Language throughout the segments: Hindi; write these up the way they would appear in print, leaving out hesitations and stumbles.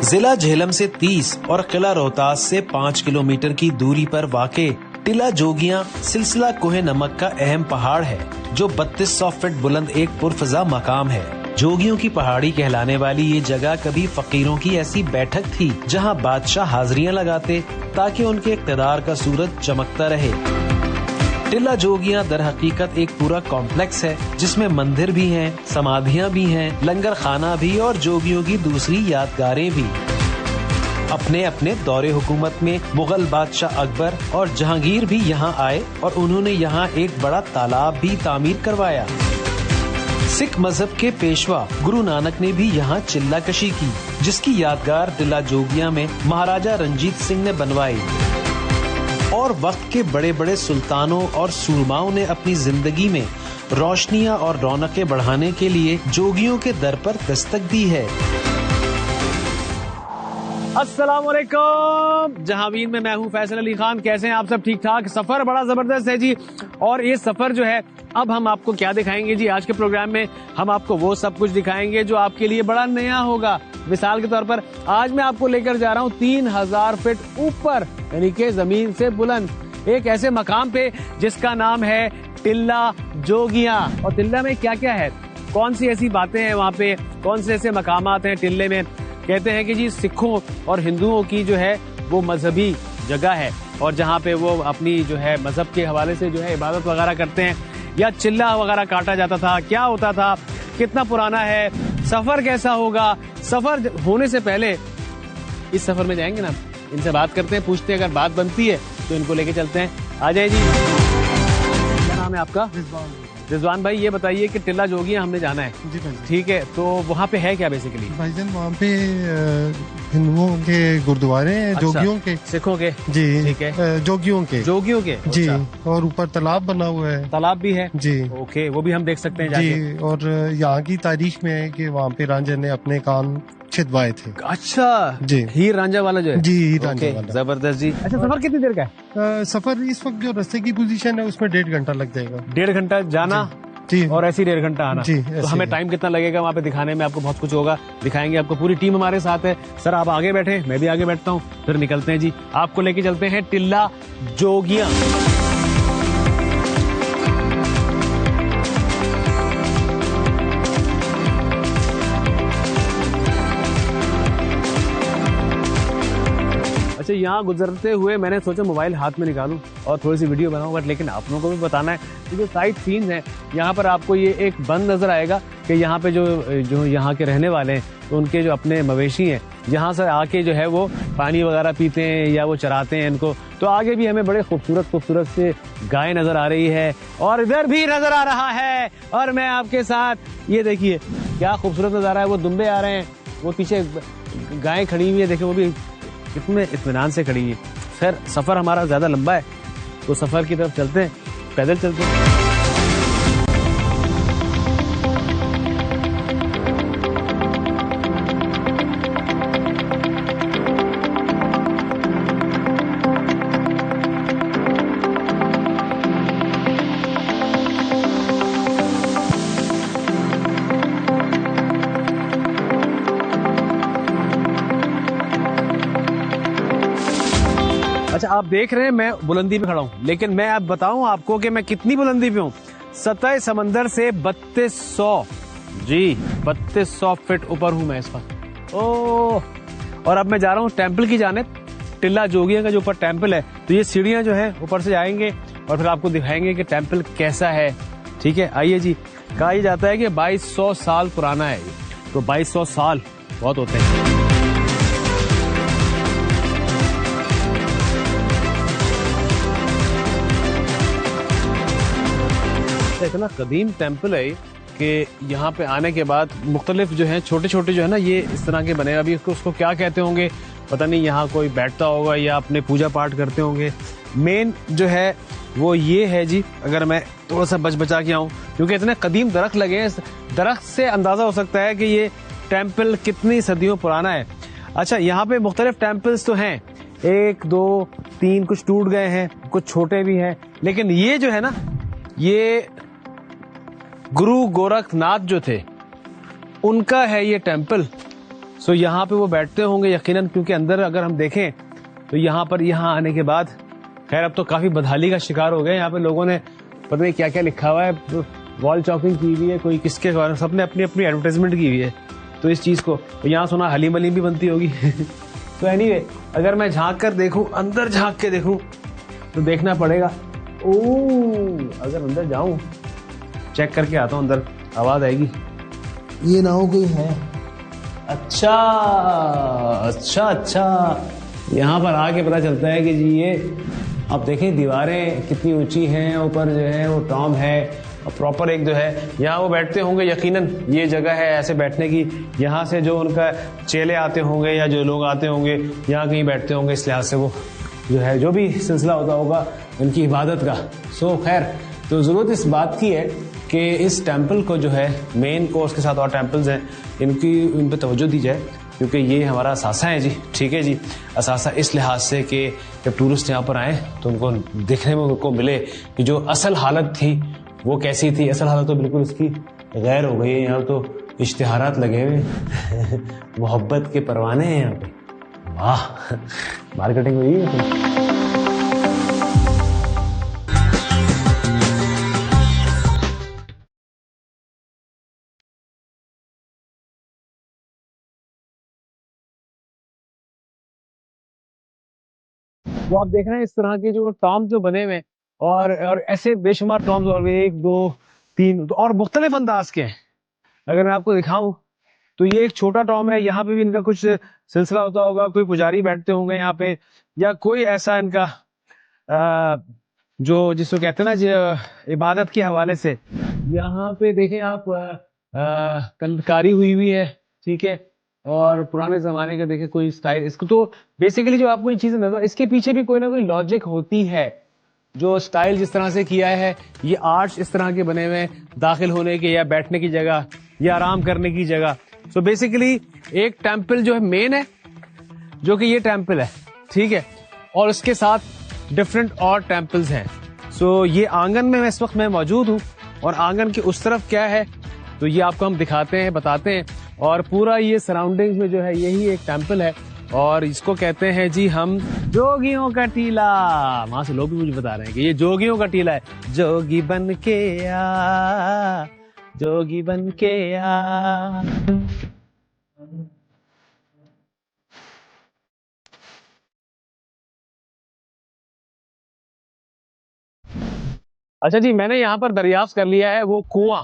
जिला झेलम से 30 और किला रोहतास से 5 किलोमीटर की दूरी पर वाक़े टिला जोगियां सिलसिला कोहे नमक का अहम पहाड़ है, जो 3200 फीट बुलंद एक पुरफजा मकाम है। जोगियों की पहाड़ी कहलाने वाली ये जगह कभी फकीरों की ऐसी बैठक थी, जहां बादशाह हाजिरियां लगाते ताकि उनके इक़्तिदार का सूरज चमकता रहे। टिला जोगियां दर हकीकत एक पूरा कॉम्प्लेक्स है, जिसमें मंदिर भी हैं, समाधियां भी हैं, लंगर खाना भी और जोगियों की दूसरी यादगारें भी। अपने अपने दौरे हुकूमत में मुगल बादशाह अकबर और जहांगीर भी यहाँ आए और उन्होंने यहाँ एक बड़ा तालाब भी तामीर करवाया। सिख मजहब के पेशवा गुरु नानक ने भी यहाँ चिल्ला कशी की, जिसकी यादगार टिला जोगियां में महाराजा रंजीत सिंह ने बनवाई। और वक्त के बड़े बड़े सुल्तानों और सूरमाओं ने अपनी जिंदगी में रोशनियां और रौनकें बढ़ाने के लिए जोगियों के दर पर दस्तक दी है। अस्सलाम वालेकुम, जहांवीर में मैं हूं फैसल अली खान। कैसे हैं आप सब? ठीक ठाक। सफर बड़ा जबरदस्त है जी, और ये सफर जो है अब हम आपको क्या दिखाएंगे जी। आज के प्रोग्राम में हम आपको वो सब कुछ दिखाएंगे जो आपके लिए बड़ा नया होगा। मिसाल के तौर पर आज मैं आपको लेकर जा रहा हूँ 3000 फीट ऊपर, यानी कि जमीन से बुलंद एक ऐसे मकाम पे जिसका नाम है टिल्ला जोगियां। और टिल्ला में क्या क्या है, कौन सी ऐसी बातें हैं वहाँ पे, कौन से ऐसे मकामात हैं टिल्ले में। कहते हैं कि जी सिखों और हिंदुओं की जो है वो मजहबी जगह है, और जहाँ पे वो अपनी जो है मजहब के हवाले से जो है इबादत वगैरह करते हैं, या चिल्ला वगैरह काटा जाता था, क्या होता था, कितना पुराना है, सफर कैसा होगा। सफर होने से पहले इस सफर में जाएंगे ना, इनसे बात करते हैं, पूछते हैं, अगर बात बनती है तो इनको लेके चलते हैं। आ जाए जी। क्या नाम है आपका? रिजवान भाई, ये बताइए कि टिल्ला जोगियां हमने जाना है जी भाई। ठीक है, तो वहाँ पे है क्या बेसिकली? भाईजान वहाँ पे हिंदुओं के गुरुद्वारे हैं। अच्छा, जोगियों के, सिखों के जी। ठीक है, जोगियों के जी। और ऊपर तालाब बना हुआ है। तालाब भी है जी। ओके, वो भी हम देख सकते हैं जाके। जी। और यहाँ की तारीख में है कि वहाँ पे रांझा ने अपने कान छिदवाए थे। अच्छा जी, हीर रांझा वाला जो है जी, हीर रांझा वाला। जबरदस्त जी। अच्छा, सफर कितनी देर का है? सफर इस वक्त जो रास्ते की पोजीशन है उसमें 1.5 घंटा लग जाएगा। 1.5 घंटा जाना जी, और ऐसे 1.5 घंटा आना जी। तो हमें टाइम कितना लगेगा वहाँ पे दिखाने में? आपको बहुत कुछ होगा, दिखाएंगे आपको। पूरी टीम हमारे साथ है। सर आप आगे बैठे, मैं भी आगे बैठता हूँ, फिर निकलते हैं जी। आपको लेके चलते हैं टिल्ला जोगियां। अच्छा, यहाँ गुजरते हुए मैंने सोचा मोबाइल हाथ में निकालूं और थोड़ी सी वीडियो बनाऊं, बट लेकिन आप लोगों को भी बताना है कि जो साइट सीन्स हैं यहाँ पर आपको ये एक बंद नजर आएगा कि यहाँ पे जो यहाँ के रहने वाले हैं, तो उनके जो अपने मवेशी हैं यहाँ से आके जो है वो पानी वगैरह पीते हैं या वो चराते हैं इनको। तो आगे भी हमें बड़े खूबसूरत से गाय नजर आ रही है, और इधर भी नजर आ रहा है। और मैं आपके साथ, ये देखिए क्या खूबसूरत नजारा है। वो दुम्बे आ रहे हैं, वो पीछे गाय खड़ी हुई है, देखिए वो भी कितने इत्मीनान से खड़ी है। खैर सफर हमारा ज्यादा लंबा है, तो सफर की तरफ चलते हैं, पैदल चलते हैं। अच्छा, आप देख रहे हैं मैं बुलंदी पे खड़ा हूँ, लेकिन मैं अब बताऊं आपको कि मैं कितनी बुलंदी पे हूँ। सतह समंदर से 3200 जी 3200 फीट ऊपर हूँ मैं इस वक्त। ओह, और अब मैं जा रहा हूँ टेम्पल की जानिब। टिल्ला जोगियां का जो ऊपर टेम्पल है, तो ये सीढ़ियां जो है ऊपर से जाएंगे और फिर आपको दिखाएंगे कि टेम्पल कैसा है। ठीक है, आइए जी। कहा यह जाता है कि 2200 साल पुराना है ये, तो 2200 साल बहुत होते हैं। इतना कदीम टेम्पल है कि यहाँ पे आने के बाद मुख्तलिफ जो है छोटे छोटे जो है ना, ये इस तरह के बने। अभी उसको क्या कहते होंगे पता नहीं, यहाँ कोई बैठता होगा या अपने पूजा पाठ करते होंगे। मेन जो है वो ये है जी, अगर मैं थोड़ा सा बचा के आऊँ, क्योंकि इतने कदीम दरख्त लगे हैं, दरख्त से अंदाजा हो सकता है कि ये टेम्पल कितनी सदियों पुराना है। अच्छा, यहाँ पे मुख्तलिफ टेम्पल्स तो हैं, 1 2 3, कुछ टूट गए हैं, कुछ छोटे भी हैं, लेकिन ये जो है ना, ये गुरु गोरखनाथ जो थे उनका है ये टेम्पल। सो यहाँ पे वो बैठते होंगे यकीनन, क्योंकि अंदर अगर हम देखें तो यहाँ पर यहाँ आने के बाद खैर अब तो काफी बदहाली का शिकार हो गए। यहाँ पे लोगों ने पता नहीं क्या क्या लिखा हुआ है, वॉल चॉकिंग की हुई है, कोई किसके बारे, सबने अपनी अपनी एडवर्टाइजमेंट की हुई है। तो इस चीज को तो यहाँ सुना हलीम वलीम भी बनती होगी। तो एनीवे अगर मैं झांक कर देखूं, अंदर झांक के देखूं तो देखना पड़ेगा। अगर अंदर जाऊं, चेक करके आता हूं, अंदर आवाज आएगी। ये ना हो कोई है। अच्छा अच्छा अच्छा, यहाँ पर आके पता चलता है कि जी ये आप देखें दीवारें कितनी ऊंची हैं, ऊपर जो है वो टॉम है और प्रॉपर एक जो है यहाँ वो बैठते होंगे। यकीनन ये जगह है ऐसे बैठने की, यहाँ से जो उनका चेले आते होंगे या जो लोग आते होंगे यहाँ कहीं बैठते होंगे, इस लिहाज से वो जो है जो भी सिलसिला होता होगा उनकी इबादत का। सो खैर, तो ज़रूरत इस बात की है कि इस टेम्पल को जो है मेन कोर्स के साथ और टेम्पल्स हैं इन पर तवज्जो दी जाए, क्योंकि ये हमारा असासा है जी। ठीक है जी, असासा इस लिहाज से कि जब टूरिस्ट यहाँ पर आए तो उनको देखने में उनको मिले कि जो असल हालत थी वो कैसी थी। असल हालत तो बिल्कुल इसकी गैर हो गई है। यहाँ तो इश्तिहारात लगे हुए मोहब्बत के परवाने हैं यहाँ पे। वाह, मार्केटिंग हुई है। वो आप देख रहे हैं इस तरह के जो टॉम्स जो बने हुए हैं और ऐसे बेशुमार टॉम्स, और 1 2 3 और मुख्तलिफ अंदाज के हैं। अगर मैं आपको दिखाऊं तो ये एक छोटा टॉम है, यहाँ पे भी इनका कुछ सिलसिला होता होगा, कोई पुजारी बैठते होंगे यहाँ पे, या कोई ऐसा इनका जो जिसको कहते हैं ना जो इबादत के हवाले से। यहाँ पे देखें आप कलकारी हुई है, ठीक है, और पुराने जमाने का देखें कोई स्टाइल। इसको तो बेसिकली जो आपको ये चीजें नजर, इसके पीछे भी कोई ना कोई लॉजिक होती है। जो स्टाइल जिस तरह से किया है, ये आर्ट्स इस तरह के बने हुए हैं, दाखिल होने के या बैठने की जगह या आराम करने की जगह। सो बेसिकली एक टेम्पल जो है मेन है, जो कि ये टेम्पल है, ठीक है, और उसके साथ डिफरेंट और टेम्पल्स हैं। सो ये आंगन में इस वक्त मैं मौजूद हूँ, और आंगन के उस तरफ क्या है तो ये आपको हम दिखाते हैं, बताते हैं। और पूरा ये सराउंडिंग्स में जो है यही एक टेम्पल है, और इसको कहते हैं जी हम जोगियों का टीला। वहां से लोग भी मुझे बता रहे हैं कि ये जोगियों का टीला है। जोगी बन के आ, जोगी बन के आ। अच्छा जी, मैंने यहाँ पर दरियाफ्त कर लिया है वो कुआं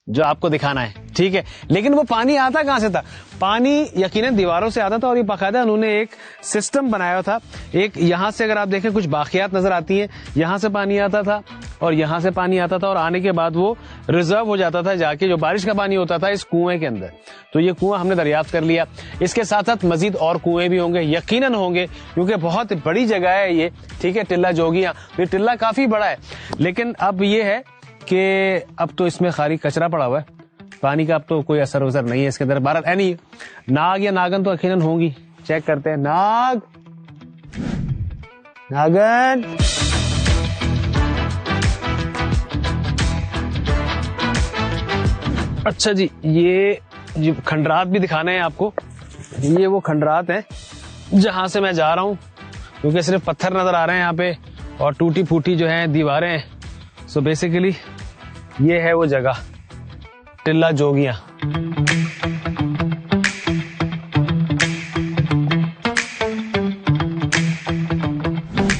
जो आपको दिखाना है, ठीक है। लेकिन वो पानी आता कहां से था? पानी यकीनन दीवारों से आता था, और ये बाकायदा उन्होंने एक सिस्टम बनाया था। एक यहाँ से अगर आप देखें कुछ बाकियात नजर आती हैं, यहाँ से पानी आता था और यहाँ से पानी आता था, और आने के बाद वो रिजर्व हो जाता था जाके, जो बारिश का पानी होता था इस कुएं के अंदर। तो ये कुआं हमने दरियाफ्त कर लिया। इसके साथ साथ मजीद और कुएं भी होंगे, यकीनन होंगे, क्योंकि बहुत बड़ी जगह है ये, ठीक है। टिल्ला जोगियां, ये टिल्ला काफी बड़ा है, लेकिन अब ये है कि अब तो इसमें खाली कचरा पड़ा हुआ है, पानी का अब तो कोई असर वसर नहीं है इसके अंदर। भारत एनी नाग या नागन तो यकीनन होंगी, चेक करते हैं। नाग, नागन, अच्छा जी, ये खंडरात भी दिखाने हैं आपको। ये वो खंडरात हैं जहां से मैं जा रहा हूं, क्योंकि सिर्फ पत्थर नजर आ रहे हैं यहाँ पे और टूटी फूटी जो है दीवारें हैं। सो बेसिकली ये है वो जगह, टिल्ला जोगियां।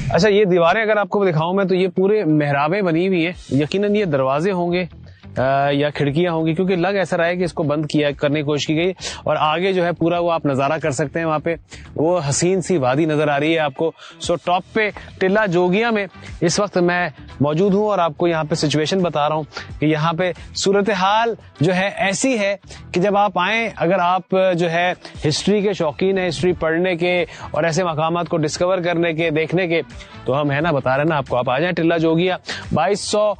अच्छा, ये दीवारें अगर आपको दिखाऊं मैं तो ये पूरे मेहराबें बनी हुई है। यकीनन ये दरवाजे होंगे या खिड़कियां होंगी, क्योंकि लग ऐसा रहा है कि इसको बंद किया करने की कोशिश की गई। और आगे जो है पूरा वो आप नजारा कर सकते हैं, वहां पे वो हसीन सी वादी नजर आ रही है आपको। सो टॉप पे टिल्ला जोगिया में इस वक्त मैं मौजूद हूं, और आपको यहाँ पे सिचुएशन बता रहा हूँ कि यहाँ पे सूरत हाल जो है ऐसी है कि जब आप आए, अगर आप जो है हिस्ट्री के शौकीन है, हिस्ट्री पढ़ने के और ऐसे मकामात को डिस्कवर करने के, देखने के, तो हम है ना बता रहे ना आपको, आप आ जाए टिल्ला जोगिया। 2200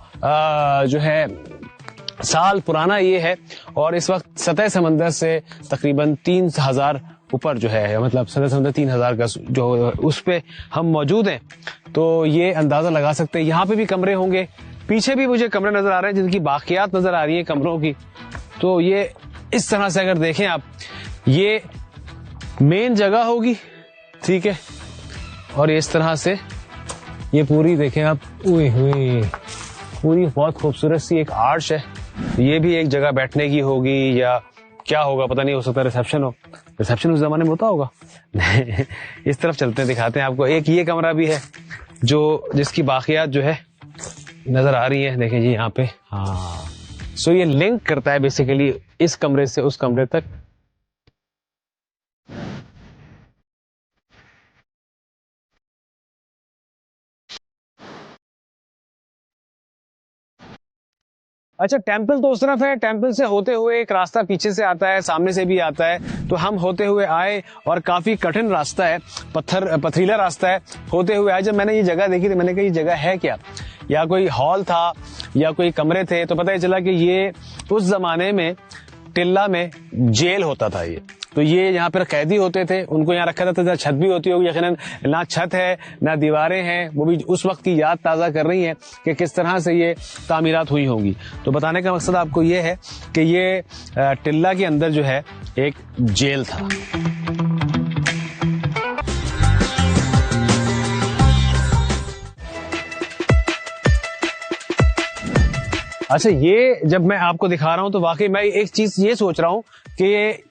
जो है साल पुराना ये है, और इस वक्त सतह समंदर से तकरीबन 3000 ऊपर जो है, मतलब सतह समंदर 3000 का जो उस पे हम मौजूद हैं। तो ये अंदाजा लगा सकते हैं। यहाँ पे भी कमरे होंगे, पीछे भी मुझे कमरे नजर आ रहे हैं जिनकी बाकियात नजर आ रही है कमरों की। तो ये इस तरह से अगर देखें आप ये मेन जगह होगी, ठीक है। और इस तरह से ये पूरी देखें आप, उई हुई पूरी बहुत खूबसूरत सी एक आर्च है। ये भी एक जगह बैठने की होगी या क्या होगा पता नहीं, हो सकता है रिसेप्शन हो। रिसेप्शन उस जमाने में होता होगा। इस तरफ चलते हैं, दिखाते हैं आपको। एक ये कमरा भी है जो जिसकी बाकियात जो है नजर आ रही है, देखें जी यहाँ पे। हाँ, सो ये लिंक करता है बेसिकली इस कमरे से उस कमरे तक। अच्छा, टेंपल तो उस तरफ है। टेंपल से होते हुए एक रास्ता पीछे से आता है, सामने से भी आता है। तो हम होते हुए आए और काफी कठिन रास्ता है, पथरीला रास्ता है। होते हुए आए, जब मैंने ये जगह देखी तो मैंने कहा ये जगह है क्या, या कोई हॉल था या कोई कमरे थे। तो पता ही चला कि ये उस जमाने में टिल्ला में जेल होता था। ये तो ये यहाँ पर कैदी होते थे, उनको यहाँ रखा जाता था। छत भी होती होगी यकीनन, ना छत है ना दीवारें हैं। वो भी उस वक्त की याद ताज़ा कर रही है कि किस तरह से ये तामीरात हुई होंगी। तो बताने का मकसद आपको ये है कि ये टिल्ला के अंदर जो है एक जेल था। अच्छा, ये जब मैं आपको दिखा रहा हूं तो वाकई मैं एक चीज ये सोच रहा हूं कि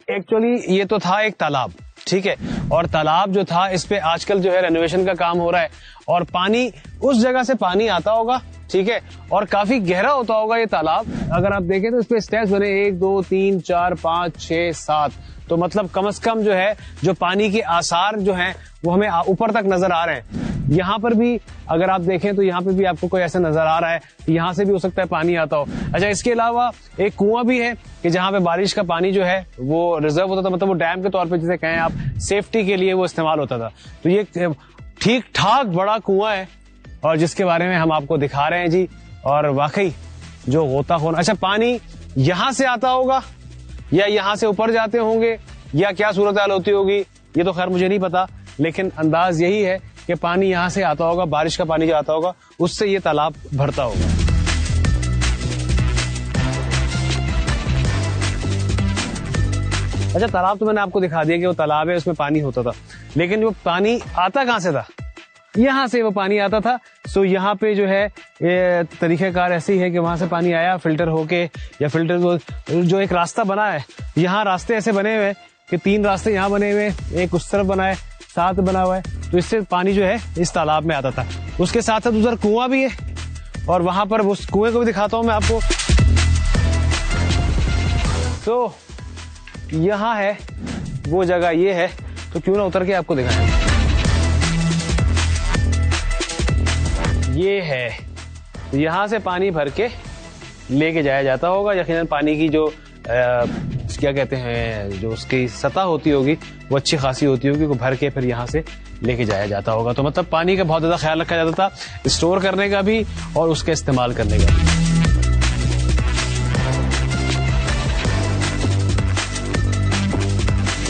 एक्चुअली ये तो था एक तालाब, ठीक है। और तालाब जो था इस पे आजकल जो है रेनोवेशन का काम हो रहा है और पानी उस जगह से पानी आता होगा, ठीक है। और काफी गहरा होता होगा ये तालाब। अगर आप देखें तो इस पे स्टेप्स बने 1 2 3 4 5 6 7। तो मतलब कम से कम जो है जो पानी के आसार जो हैं वो हमें ऊपर तक नजर आ रहे हैं। यहाँ पर भी अगर आप देखें तो यहाँ पे भी आपको कोई ऐसा नजर आ रहा है कि यहाँ से भी हो सकता है पानी आता हो। अच्छा, इसके अलावा एक कुआं भी है कि जहाँ पे बारिश का पानी जो है वो रिजर्व होता था, मतलब वो डैम के तौर पे जिसे कहें आप, सेफ्टी के लिए वो इस्तेमाल होता था। तो ये ठीक ठाक बड़ा कुआं है और जिसके बारे में हम आपको दिखा रहे हैं जी। और वाकई जो गोताखोर, अच्छा पानी यहाँ से आता होगा या यहाँ से ऊपर जाते होंगे या क्या सूरत हाल होती होगी ये तो खैर मुझे नहीं पता, लेकिन अंदाज यही है कि पानी यहाँ से आता होगा। बारिश का पानी जो आता होगा उससे ये तालाब भरता होगा। अच्छा, तालाब तो मैंने आपको दिखा दिया कि वो तालाब है, उसमें पानी होता था, लेकिन वो पानी आता कहां से था? यहाँ से वो पानी आता था। सो यहाँ पे जो है तरीक़ाकार ऐसे ही है कि वहां से पानी आया फिल्टर होके, या फिल्टर जो एक रास्ता बना है, यहाँ रास्ते ऐसे बने हुए हैं कि 3 रास्ते यहाँ बने हुए हैं, एक उस तरफ बना है, साथ बना हुआ है। तो इससे पानी जो है इस तालाब में आता था। उसके साथ साथ उधर कुआं भी है और वहां पर उस कुएं को भी दिखाता हूं मैं आपको। तो यहाँ है वो जगह, ये है, तो क्यों ना उतर के आपको दिखाएं। ये है, तो यहाँ से पानी भर के लेके जाया जाता होगा। यकीनन पानी की जो क्या कहते हैं, जो उसकी सतह होती होगी वो अच्छी खासी होती होगी, को भर के फिर यहाँ से लेके जाया जाता होगा। तो मतलब पानी का बहुत ज्यादा ख्याल रखा जाता था, स्टोर करने का भी और उसके इस्तेमाल करने का भी।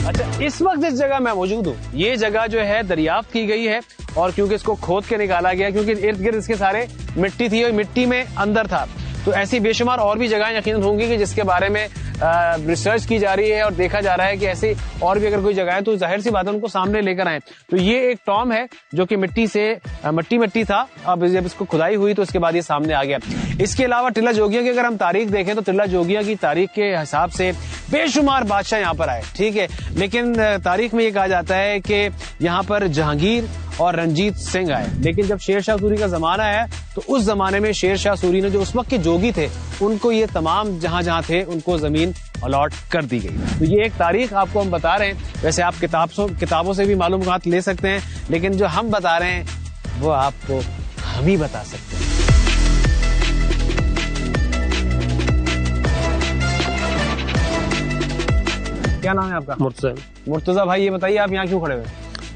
अच्छा, इस वक्त जिस जगह मैं मौजूद हूँ, ये जगह जो है दरियाफ्त की गई है और क्योंकि इसको खोद के निकाला गया, क्योंकि इर्द गिर्द इसके सारे मिट्टी थी और मिट्टी में अंदर था। तो ऐसी बेशुमार और भी जगहें यकीनन होंगी कि जिसके बारे में रिसर्च की जा रही है और देखा जा रहा है कि ऐसी और भी अगर कोई जगह है तो जाहिर सी बात है उनको सामने लेकर आए। तो ये एक टॉम है जो कि मिट्टी से मट्टी था, अब जब इसको खुदाई हुई तो उसके बाद ये सामने आ गया। इसके अलावा टिल्ला जोगिया की अगर हम तारीख देखें तो टिल्ला जोगिया की तारीख के हिसाब से बेशुमार बादशाह यहाँ पर आए, ठीक है। लेकिन तारीख में ये कहा जाता है कि यहाँ पर जहांगीर और रंजीत सिंह आए, लेकिन जब शेर शाह सूरी का जमाना है तो उस जमाने में शेर शाह सूरी ने जो उस वक्त के जोगी थे उनको ये तमाम जहां थे उनको जमीन अलॉट कर दी गई। तो ये एक तारीख आपको हम बता रहे हैं। वैसे आप किताबों से भी मालूमात ले सकते हैं, लेकिन जो हम बता रहे हैं वो आपको हम ही बता सकते हैं। क्या नाम है आपका? मुर्तजा भाई, ये बताइए आप यहाँ क्यों खड़े हुए?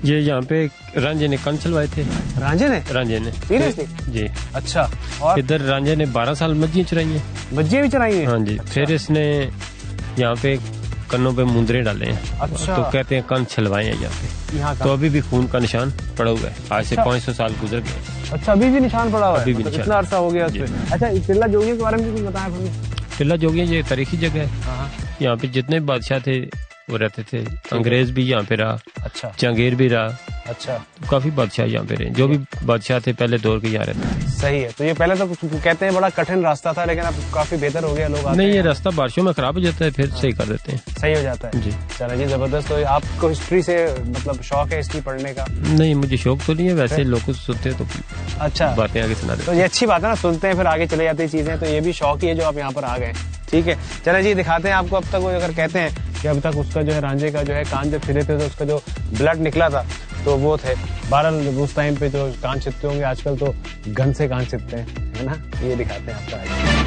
ये यहाँ पे रांझे ने कंन चलवाए थे। रांझे ने? रांझे ने। सीरियसली? जी। अच्छा, और इधर रांझे ने 12 साल मज्जियाँ चराई हैं। मज्जियाँ भी चराई हैं? हाँ जी। अच्छा। फिर इसने यहाँ पे कन्नों पे मुंदरे डाले हैं। अच्छा। तो कहते हैं कंन छलवाए हैं यहाँ पे। तो अभी भी खून का निशान पड़ा हुआ है, आज से 500 साल गुजर गए। अच्छा, अभी भी निशान पड़ा हुआ है? अभी भी निशान। इतना अरसा हो गया उस पे। अच्छा, टिल्ला जोगिया के बारे में कुछ बताया हमें। टिल्ला जोगिया ये तारीखी जगह है। यहाँ पे जितने बादशाह थे वो रहते थे। अंग्रेज भी यहाँ पे रहा, अच्छा जहांगीर भी रहा, अच्छा, तो काफी बादशाह यहाँ पे रहे, जो भी बादशाह थे पहले दौर के यहाँ रहते थे। सही है। तो ये पहले तो कहते हैं बड़ा कठिन रास्ता था, लेकिन अब काफी बेहतर हो गया, लोग आते नहीं, ये हैं। रास्ता बारिशों में खराब हो जाता है, फिर सही कर देते हैं। सही हो जाता है जी। चलो जी, जबरदस्त। तो आपको हिस्ट्री से मतलब शौक है हिस्ट्री पढ़ने का? नहीं, मुझे शौक तो नहीं है, वैसे लोग कुछ सुनते हैं तो अच्छा, बातें आगे सुना देते तो ये अच्छी बात है ना, सुनते हैं फिर आगे चले जाती चीजें। तो ये भी शौक ही है जो आप यहाँ पर आ गए। ठीक है, चले जी दिखाते हैं आपको। अब तक वो अगर कहते हैं कि अब तक उसका जो है रांझे का जो है कान जब छिले थे तो उसका जो ब्लड निकला था तो वो थे। बहरहाल उस टाइम पे जो कान छिदते होंगे, आजकल तो गन से कान छिदते हैं, है ना। ये दिखाते हैं आपको आगे।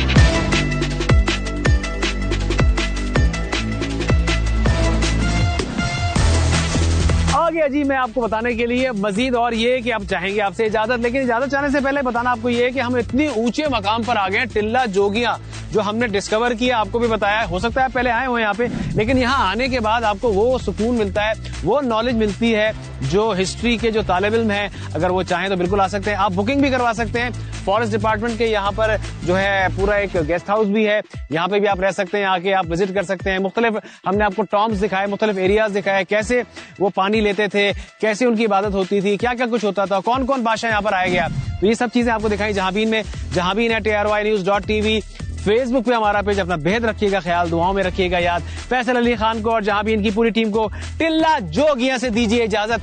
आ गया जी मैं आपको बताने के लिए मजीद, और ये कि आप चाहेंगे आपसे इजाजत, लेकिन इजाजत चाहने से पहले बताना आपको ये है कि हम इतनी ऊंचे मकाम पर आ गए हैं, टिल्ला जोगियां, जो हमने डिस्कवर किया, आपको भी बताया। हो सकता है पहले आए हो यहाँ पे, लेकिन यहाँ आने के बाद आपको वो सुकून मिलता है, वो नॉलेज मिलती है जो हिस्ट्री के जो तालिब इल्म हैं, अगर वो चाहें तो बिल्कुल आ सकते हैं। आप बुकिंग भी करवा सकते हैं फॉरेस्ट डिपार्टमेंट के। यहाँ पर जो है पूरा एक गेस्ट हाउस भी है, यहाँ पे भी आप रह सकते हैं, आके आप विजिट कर सकते हैं। मुख्तलिफ हमने आपको टॉम्स दिखाए, मुख्तलिफ एरियाज दिखाए, कैसे वो पानी लेते थे, कैसे उनकी इबादत होती थी, क्या क्या कुछ होता था, कौन कौन बादशाह यहाँ पर आया गया, तो ये सब चीजें आपको दिखाई जहांबीन में। jahanbeen@arynews.tv फेसबुक पे हमारा पेज। अपना बेहद रखिएगा ख्याल, दुआओं में रखिएगा याद। फैसल अली खान को और जहांबीन की पूरी टीम को टिल्ला जोगियां से दीजिए इजाजत।